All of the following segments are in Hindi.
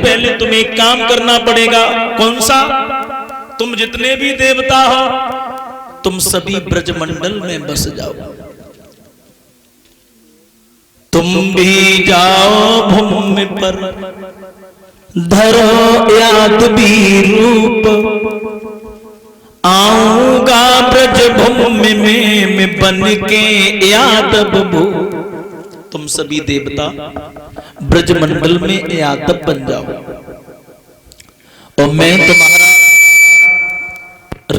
पहले तुम्हें एक काम करना पड़ेगा। कौन सा? तुम जितने भी देवता हो तुम सभी ब्रजमंडल में बस जाओ। तुम भी जाओ भूमि पर धरो यादवी रूप, आऊंगा ब्रज भूमि में मैं बन के यादव भू। तुम सभी देवता ब्रजमंडल में यादव बन जाओ और मैं तुम्हारा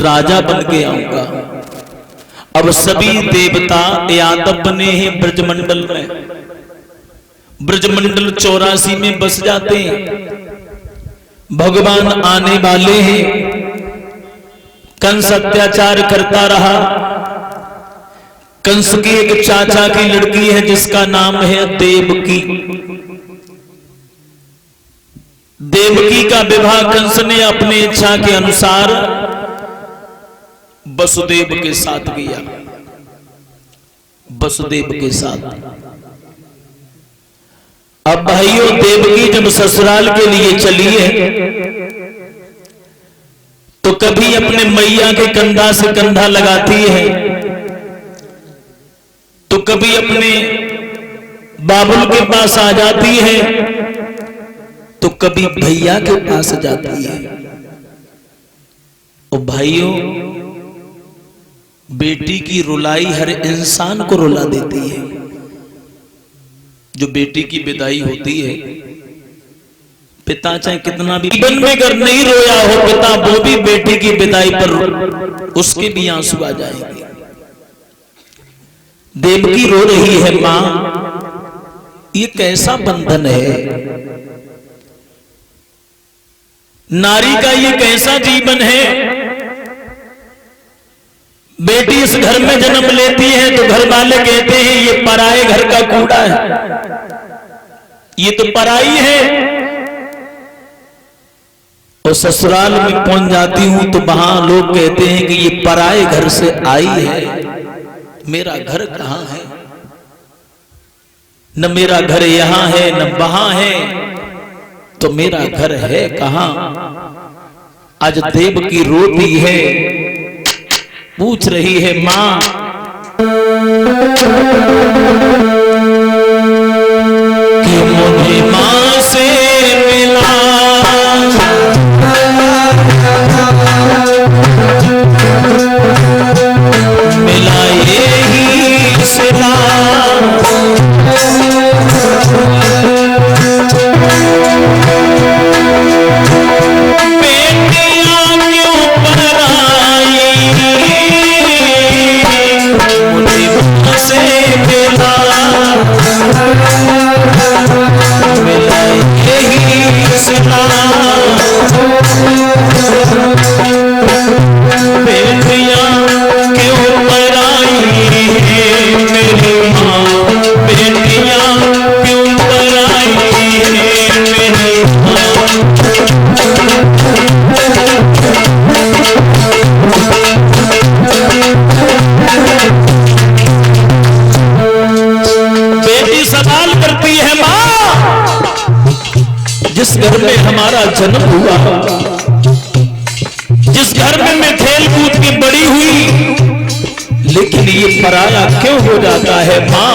राजा बन के आऊंगा। अब सभी देवता यादव बने हैं ब्रजमंडल में। ब्रजमंडल 84 में बस जाते हैं। भगवान आने वाले हैं। कंस अत्याचार करता रहा। कंस की एक चाचा की लड़की है जिसका नाम है देवकी। देवकी का विवाह कंस ने अपनी इच्छा के अनुसार वसुदेव के साथ किया। वसुदेव के साथ। अब भाइयों, देवकी जब ससुराल के लिए चली है तो कभी अपने मैया के कंधा से कंधा लगाती है, तो कभी अपने बाबुल के पास आ जाती है, तो कभी भैया के पास जाती है। और भाइयों, बेटी की रुलाई हर इंसान को रुला देती है। जो बेटी की विदाई होती है, पिता चाहे कितना भी जीवन में अगर नहीं रोया हो पिता, वो भी बेटी की विदाई पर उसके भी आंसू आ जाएंगे। देवकी रो रही है, मां ये कैसा बंधन है, नारी का ये कैसा जीवन है। बेटी इस घर में जन्म लेती है तो घर वाले कहते हैं ये पराए घर का कूड़ा है, ये तो पराई है। और ससुराल में पहुंच जाती हूं तो वहां लोग कहते हैं कि ये पराए घर से आई है, मेरा घर कहां है। न मेरा घर यहां है न वहां है, तो मेरा घर है कहां। आज देवकी रोती है, पूछ रही है मां कि मुझे मां से मिला, मिला यही सिला। जिस घर में हमारा जन्म हुआ, जिस घर में मैं खेल कूद के बड़ी हुई, लेकिन ये पराया क्यों हो जाता है मां।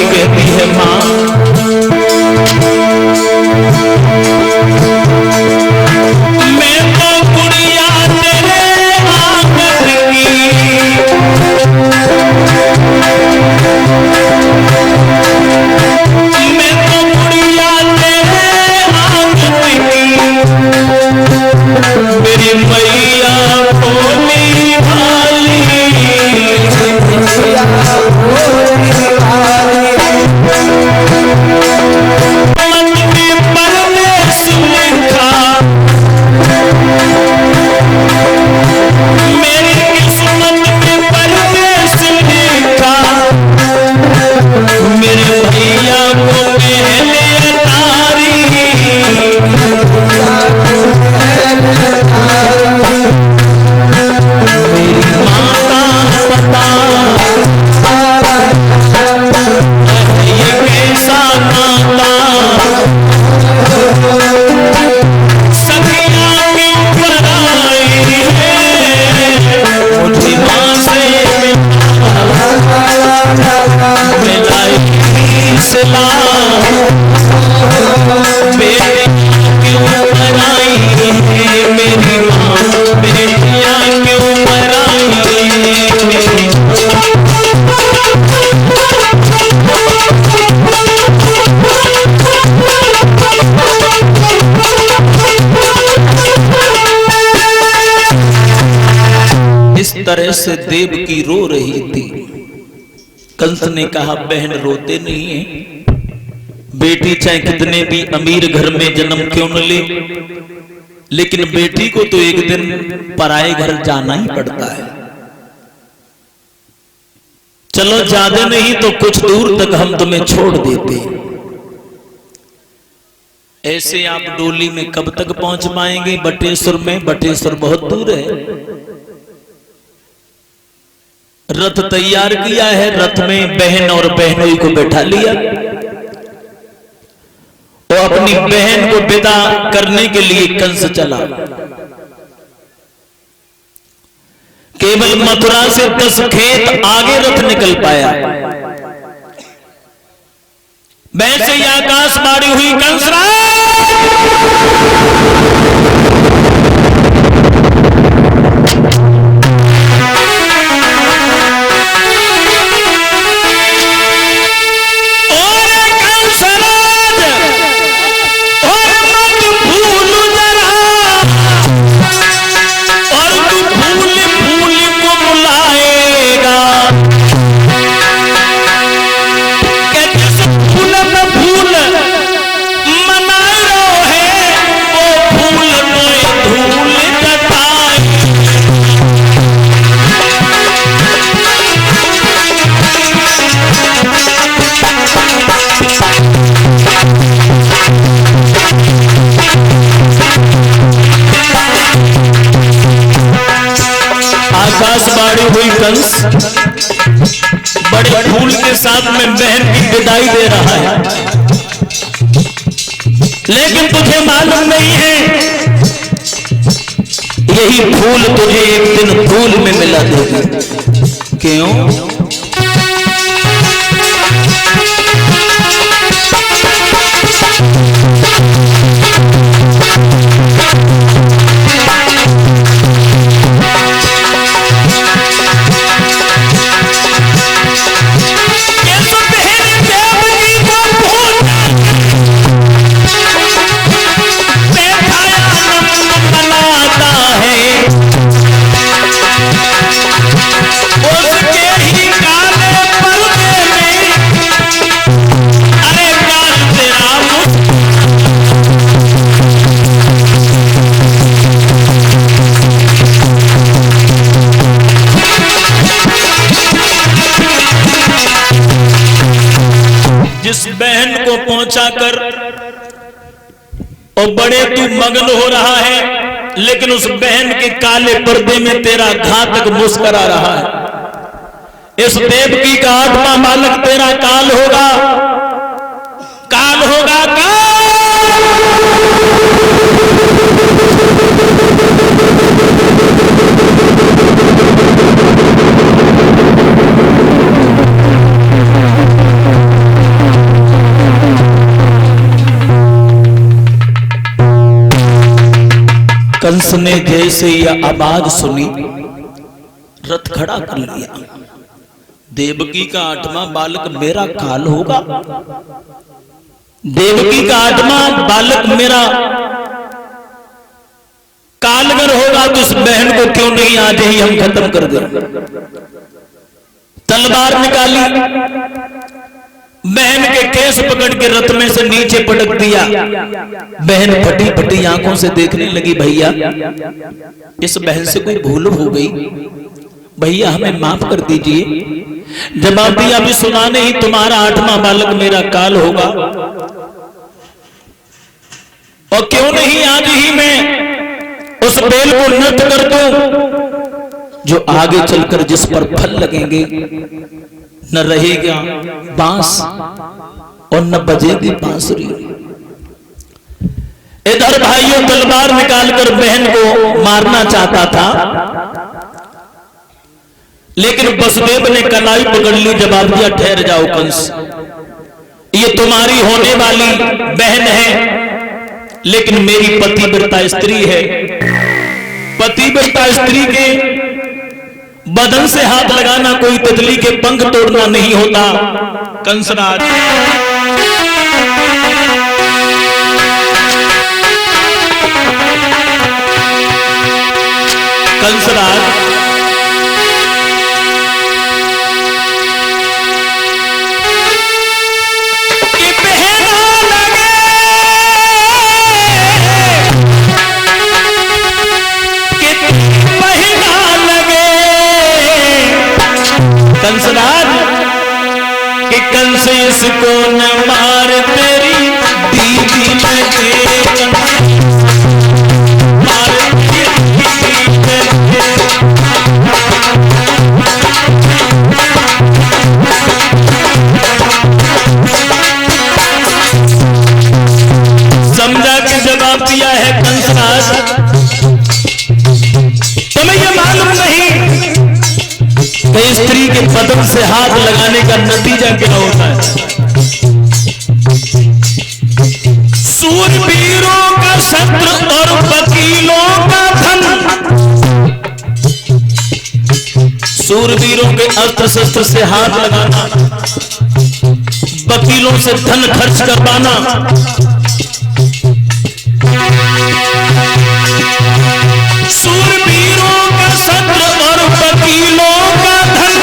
बेटी कहती है मां, मैं तो गुड़िया तेरे आंगन की, मैं तो गुड़िया तेरे आंगन की, मेरी मैया भोली भाली, तरह से देवकी रो रही थी। कंस ने कहा बहन रोते नहीं है, बेटी चाहे कितने भी अमीर घर में जन्म क्यों न ले, लेकिन बेटी को तो एक दिन पराए घर जाना ही पड़ता है। चलो ज्यादा नहीं तो कुछ दूर तक हम तुम्हें छोड़ देते। ऐसे आप डोली में कब तक पहुंच पाएंगे? बटेश्वर में, बटेश्वर बहुत दूर है। रथ तैयार किया है, रथ में बहन और बहनोई को बैठा लिया और अपनी बहन को विदा करने के लिए कंस चला। केवल मथुरा से 10 खेत आगे रथ निकल पाया। वैसे ही आकाशवाणी हुई, कंसराज आकाशवाणी हुई, कंस बड़े फूल के साथ में बहन की विदाई दे रहा है, लेकिन तुझे मालूम नहीं है यही फूल तुझे एक दिन फूल में मिला देगा। क्यों? जिस बहन को पहुंचाकर और बड़े तू मगन हो रहा है, लेकिन उस बहन के काले पर्दे में तेरा घातक मुस्कुरा रहा है। इस देवकी का 8वां बालक तेरा काल होगा, काल होगा, काल। कंस ने जैसे यह आवाज सुनी रथ खड़ा कर लिया। देवकी का 8वां बालक मेरा काल होगा, देवकी का 8वां बालक मेरा कालगर होगा, तो उस बहन को क्यों नहीं आज ही हम खत्म कर दें। तलवार निकाली, बहन के केस पकड़ के रथ में से नीचे पटक दिया। बहन फटी फटी आंखों से देखने लगी, भैया इस बहन से कोई भूल हो गई, भैया हमें माफ कर दीजिए। जवाब दिया, अभी सुना नहीं, तुम्हारा 8वां बालक मेरा काल होगा, और क्यों नहीं आज ही मैं उस बेल को नष्ट कर दूं, जो आगे चलकर जिस पर फल लगेंगे न रहेगा बांस और न बजेगी बांसुरी। इधर भाइयों तलवार निकालकर बहन को मारना चाहता था, लेकिन वसुदेव ने कलाई पकड़ ली। जवाब दिया, ठहर जाओ कंस, ये तुम्हारी होने वाली बहन है, लेकिन मेरी पतिव्रता स्त्री है। पतिव्रता स्त्री के बदन से हाथ लगाना कोई तितली के पंख तोड़ना नहीं होता। कंसराज कि कंस इसको न मार, तेरी दीदी लगे मार समझा के जवाब दिया है कंसराज, तुम्हें यह मालूम नहीं कि स्त्री के बदन से हाथ लगाने का नतीजा क्या होता है। सूरवीरों का शस्त्र और वकीलों का धन, सूरवीरों के अस्त्र शस्त्र से हाथ लगाना, वकीलों से धन खर्च करवाना, सूरवीरों का शस्त्र और वकीलों का धन,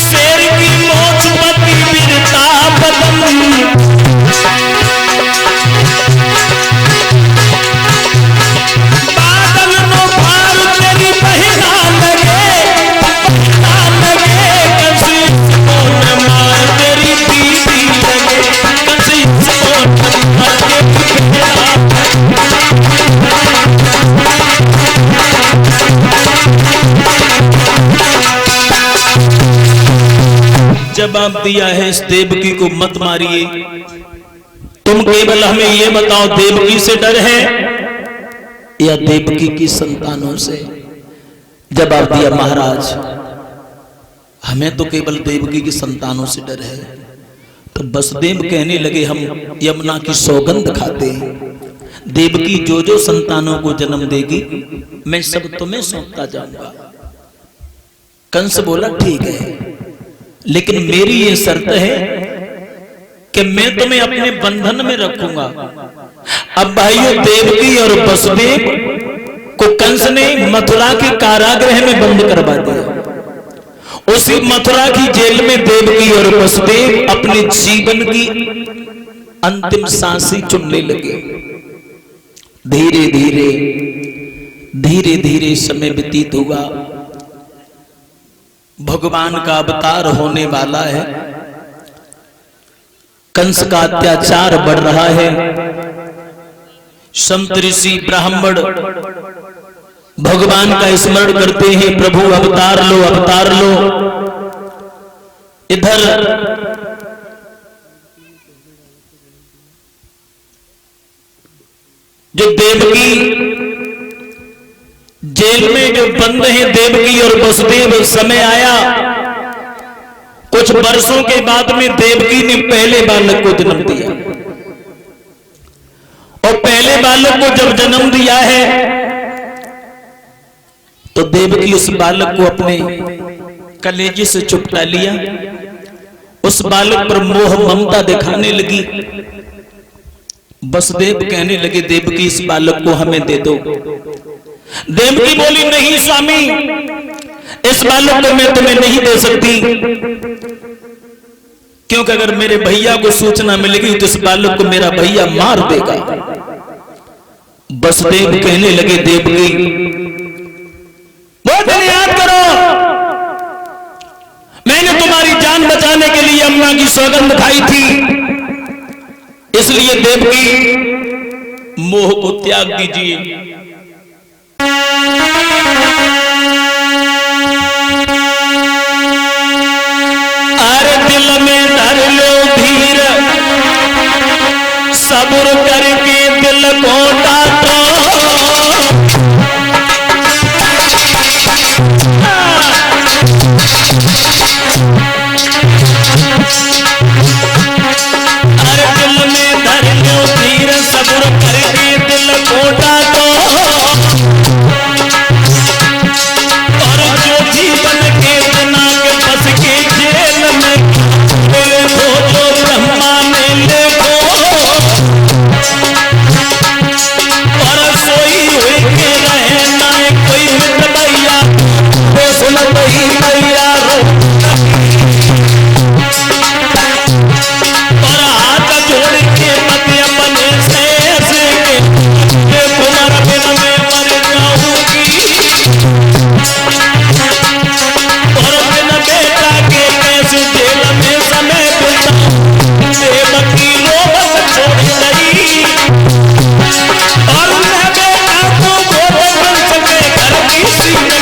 शेर की मोछ पतिव्रता बदन, बादल नो भार तेरी बहिना लगे, कंस इसको न मार, तेरी दीदी लगे, कंस इसको न मार, जवाब दिया है, इस देवकी को मत मारिए, तुम केवल हमें यह बताओ देवकी से डर है या देवकी की संतानों से। जवाब दिया, महाराज हमें तो केवल देवकी की संतानों से डर है। तो वसुदेव कहने लगे, हम यमुना की सौगंध खाते हैं, देवकी जो जो संतानों को जन्म देगी मैं सब तुम्हें सौंपता जाऊंगा। कंस बोला, ठीक है, लेकिन मेरी ये शर्त है कि मैं तुम्हें अपने बंधन में रखूंगा। अब भाइयों देवकी और वसुदेव को कंस ने मथुरा के कारागृह में बंद करवा दिया। उसी मथुरा की जेल में देवकी और वसुदेव अपने जीवन की अंतिम सांसें चुनने लगे। धीरे धीरे धीरे धीरे समय व्यतीत हुआ, भगवान का अवतार होने वाला है, कंस का अत्याचार बढ़ रहा है। संत ऋषि ब्राह्मण भगवान का स्मरण करते हैं, प्रभु अवतार लो अवतार लो। इधर जो देवकी जेल में जो बंद है, देवकी और वसुदेव, समय आया कुछ वर्षों के बाद में देवकी ने पहले बालक को जन्म दिया। और पहले बालक को जब जन्म दिया है तो देवकी उस बालक को अपने कलेजे से चुपटा लिया, उस बालक पर मोह ममता दिखाने लगी। वसुदेव कहने लगे देवकी इस बालक को हमें दे दो। देवकी बोली नहीं स्वामी, इस बालक को मैं तुम्हें नहीं दे सकती, क्योंकि अगर मेरे भैया को सूचना मिलेगी तो इस बालक को मेरा भैया मार देगा। वसुदेव कहने लगे देवकी बहुत याद करो, मैंने तुम्हारी जान बचाने के लिए अम्मा की सौगंध खाई थी, इसलिए देवकी मोह को त्याग दीजिए। अरे दिल में धर लो धीर, सब्र करके दिल को डांटो। अरे दिल में धर लो धीर, सब्र करके दिल को डांटो। और जो जीवन के बिना के फंस के जेल में देखो, जो ब्रह्मा में देखो, और सोई हुई के रहना कोई मित्र भैया तो सुन भई भैया रो। और हाथ जोड़ के मत अपने से के तुम्हारा बिन में मर जाऊंगी। और बिन बेटा के कैसे जेल में समय बिताऊं, देवकी रोबत छोड़ गई। और मैं बेटा को गोद में सके घर की सीने।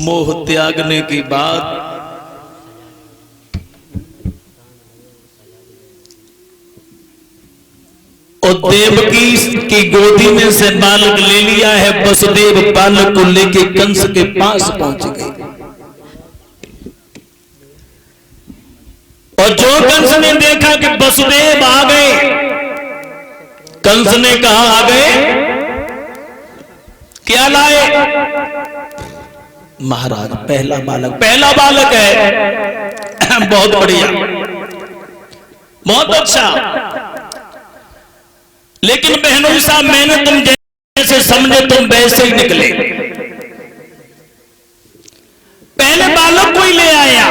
मोह त्यागने की बात और देवकी की गोदी में से बालक ले लिया है। वसुदेव बालक को लेके कंस के पास पहुंच गए और जो कंस ने देखा कि वसुदेव आ गए, कंस ने कहा आ गए, क्या लाए? महाराज पहला बालक है। बहुत बढ़िया, बहुत अच्छा। लेकिन बहनों साहब, मैंने तुम जैसे समझे तुम वैसे ही निकले। पहले बालक को ही ले आया,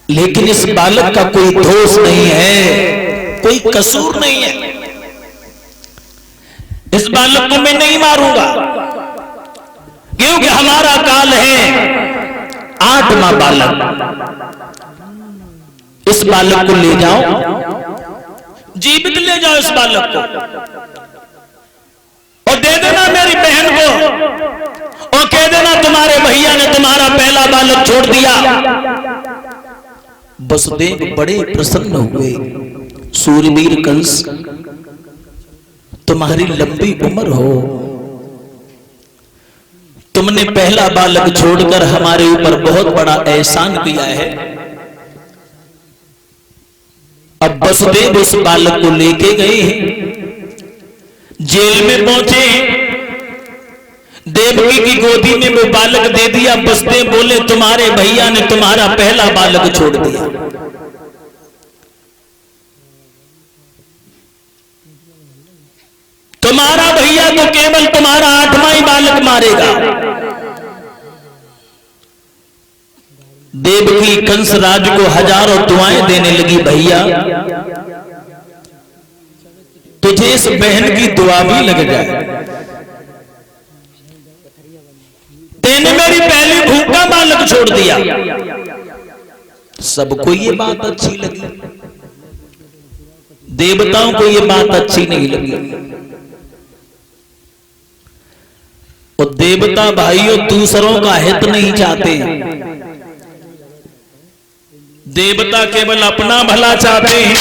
लेकिन इस बालक का कोई दोष नहीं है, कोई कसूर नहीं है। इस बालक को मैं नहीं मारूंगा, क्योंकि हमारा काल है 8वां बालक। इस बालक को ले जाओ, जीवित ले जाओ इस बालक को, और दे देना मेरी बहन को, और कह देना तुम्हारे भैया ने तुम्हारा पहला बालक छोड़ दिया। वसुदेव बड़े प्रसन्न हुए। सूरवीर कंस, तुम्हारी लंबी उम्र हो, तुमने पहला बालक छोड़कर हमारे ऊपर बहुत बड़ा एहसान किया है। अब वसुदेव उस बालक को लेके गए, जेल में पहुंचे, देवकी की गोदी में वो बालक दे दिया। वसुदेव बोले तुम्हारे भैया ने तुम्हारा पहला बालक छोड़ दिया। तुम्हारा भैया तो केवल तुम्हारा 8वां ही बालक मारेगा। देवकी कंस राज को हजारों दुआएं देने लगी, भैया तुझे इस बहन की दुआ भी लग जाए, तेने मेरी पहली भूखा बालक छोड़ दिया। सबको ये बात अच्छी लगी, देवताओं को ये बात अच्छी नहीं लगी। और देवता भाइयों दूसरों का हित नहीं चाहते, देवता केवल अपना भला चाहते हैं।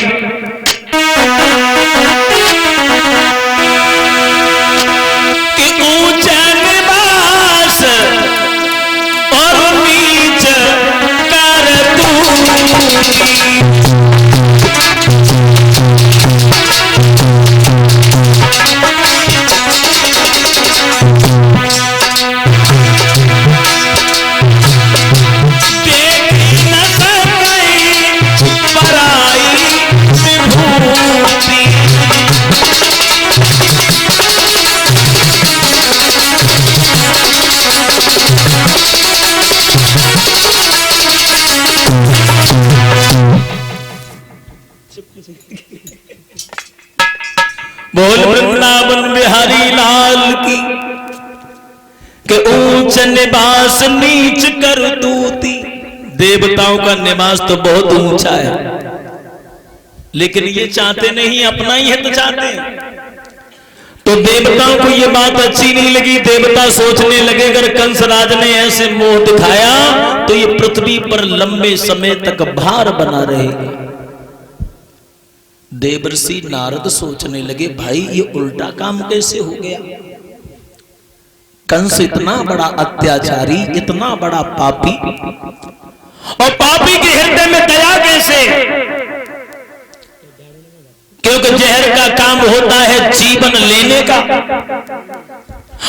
बोल वृंदावन बिहारी लाल की के ऊंच निवास नीच कर दूती। देवताओं का निवास तो बहुत ऊंचा है, लेकिन ये चाहते नहीं, अपना ही हित चाहते हैं। तो देवताओं को ये बात अच्छी नहीं लगी। देवता सोचने लगे अगर कंसराज ने ऐसे मोह दिखाया तो ये पृथ्वी पर लंबे समय तक भार बना रहेगी। देवर्षि नारद सोचने लगे भाई ये उल्टा काम कैसे हो गया। कंस इतना बड़ा अत्याचारी, इतना बड़ा पापी, और पापी के हृदय में दया कैसे? क्योंकि जहर का काम होता है जीवन लेने का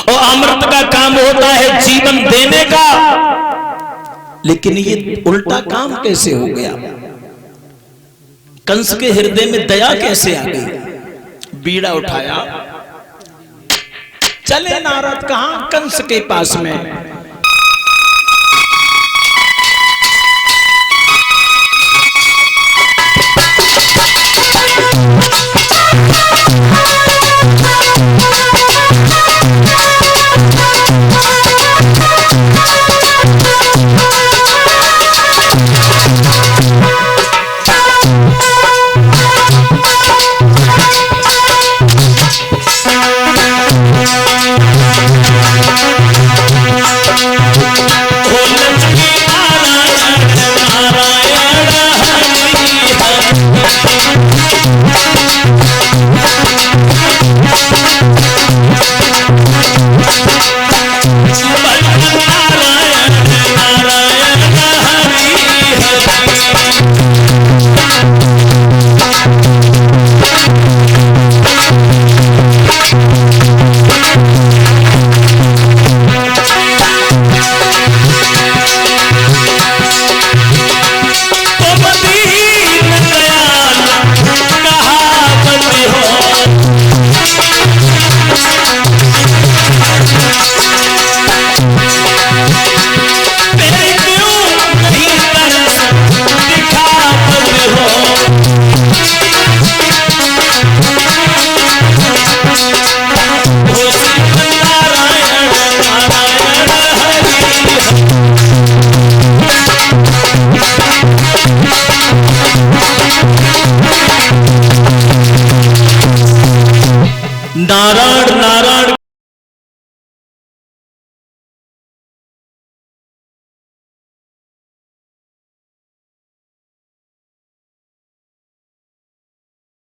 और अमृत का काम होता है जीवन देने का। लेकिन ये उल्टा काम कैसे हो गया? कंस के हृदय में दया कैसे आ गई? बीड़ा उठाया, चले नारद कहां? कंस के पास में। नारायण